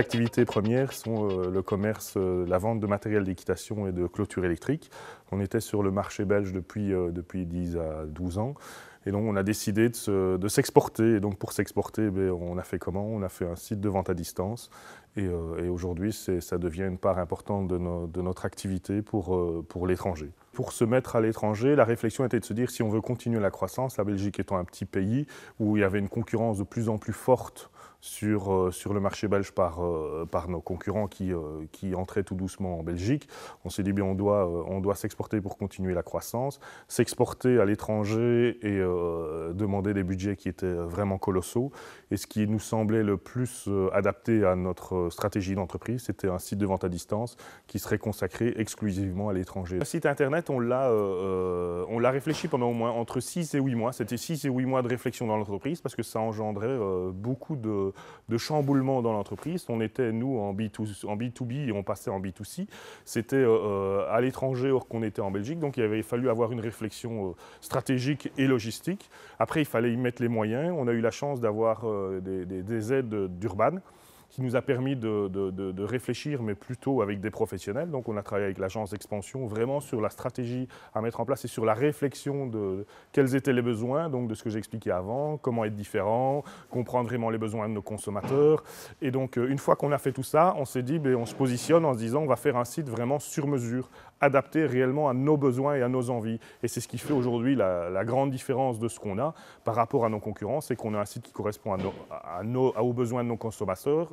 activités premières sont le commerce, la vente de matériel d'équitation et de clôture électrique. On était sur le marché belge depuis 10 à 12 ans. Et donc on a décidé de s'exporter. Et donc pour s'exporter, on a fait comment? On a fait un site de vente à distance. Et aujourd'hui, ça devient une part importante de notre activité pour l'étranger. Pour se mettre à l'étranger, la réflexion était de se dire si on veut continuer la croissance, la Belgique étant un petit pays où il y avait une concurrence de plus en plus forte sur le marché belge par nos concurrents qui entraient tout doucement en Belgique. On s'est dit bien on doit s'exporter pour continuer la croissance, s'exporter à l'étranger et demander des budgets qui étaient vraiment colossaux. Et ce qui nous semblait le plus adapté à notre stratégie d'entreprise, c'était un site de vente à distance qui serait consacré exclusivement à l'étranger. Le site internet, on l'a réfléchi pendant au moins entre 6 et 8 mois. C'était 6 et 8 mois de réflexion dans l'entreprise parce que ça engendrait beaucoup de chamboulement dans l'entreprise. On était, nous, en B2B et on passait en B2C. C'était à l'étranger alors qu'on était en Belgique. Donc, il avait fallu avoir une réflexion stratégique et logistique. Après, il fallait y mettre les moyens. On a eu la chance d'avoir des aides d'Urban qui nous a permis de réfléchir, mais plutôt avec des professionnels. Donc on a travaillé avec l'agence d'expansion vraiment sur la stratégie à mettre en place et sur la réflexion de quels étaient les besoins, donc de ce que j'ai expliqué avant, comment être différent, comprendre vraiment les besoins de nos consommateurs. Et donc une fois qu'on a fait tout ça, on s'est dit, on se positionne en se disant on va faire un site vraiment sur mesure, adapté réellement à nos besoins et à nos envies. Et c'est ce qui fait aujourd'hui la grande différence de ce qu'on a par rapport à nos concurrents, c'est qu'on a un site qui correspond aux besoins de nos consommateurs,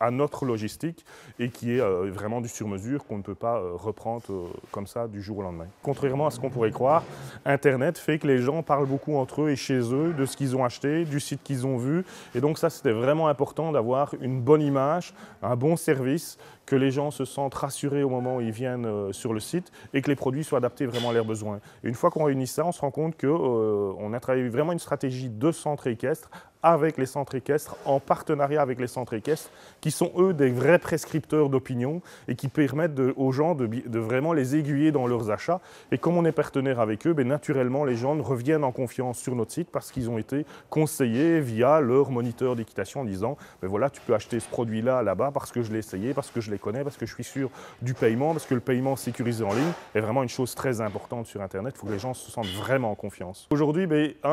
à notre logistique et qui est vraiment du sur-mesure qu'on ne peut pas reprendre comme ça du jour au lendemain. Contrairement à ce qu'on pourrait croire, Internet fait que les gens parlent beaucoup entre eux et chez eux de ce qu'ils ont acheté, du site qu'ils ont vu. Et donc ça, c'était vraiment important d'avoir une bonne image, un bon service, que les gens se sentent rassurés au moment où ils viennent sur le site et que les produits soient adaptés vraiment à leurs besoins. Et une fois qu'on réunit ça, on se rend compte qu'on a travaillé vraiment une stratégie de centre équestre avec les centres équestres, en partenariat avec les centres équestres, qui sont eux des vrais prescripteurs d'opinion et qui permettent aux gens de vraiment les aiguiller dans leurs achats. Et comme on est partenaire avec eux, naturellement les gens reviennent en confiance sur notre site parce qu'ils ont été conseillés via leur moniteur d'équitation en disant voilà, tu peux acheter ce produit-là là-bas parce que je l'ai essayé, parce que je les connais, parce que je suis sûr du paiement, parce que le paiement sécurisé en ligne est vraiment une chose très importante sur Internet. Il faut que les gens se sentent vraiment en confiance. Aujourd'hui,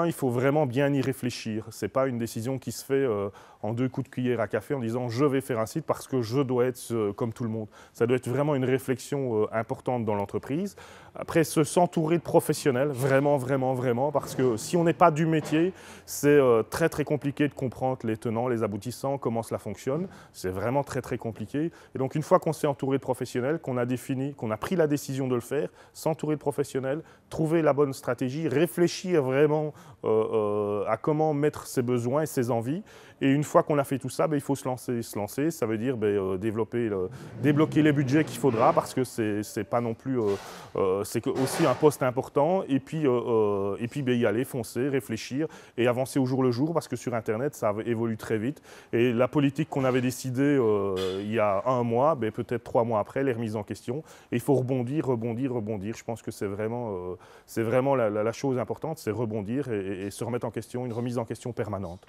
il faut vraiment bien y réfléchir. C'est pas une décision qui se fait en 2 coups de cuillère à café en disant je vais faire un site parce que je dois être comme tout le monde. Ça doit être vraiment une réflexion importante dans l'entreprise. Après, s'entourer de professionnels, vraiment, parce que si on n'est pas du métier, c'est très compliqué de comprendre les tenants, les aboutissants, comment cela fonctionne. C'est vraiment très compliqué. Et donc une fois qu'on s'est entouré de professionnels, qu'on a pris la décision de le faire, s'entourer de professionnels, trouver la bonne stratégie, réfléchir vraiment à comment mettre ses besoins et ses envies. Et une fois qu'on a fait tout ça, il faut se lancer. Ça veut dire débloquer les budgets qu'il faudra parce que c'est pas non plus, c'est aussi un poste important. Et puis y aller, foncer, réfléchir et avancer au jour le jour parce que sur Internet, ça évolue très vite. Et la politique qu'on avait décidée il y a 1 mois, peut-être 3 mois après, elle est remise en question. Et il faut rebondir. Je pense que c'est vraiment la chose importante, c'est rebondir et se remettre en question, une remise en question permanente.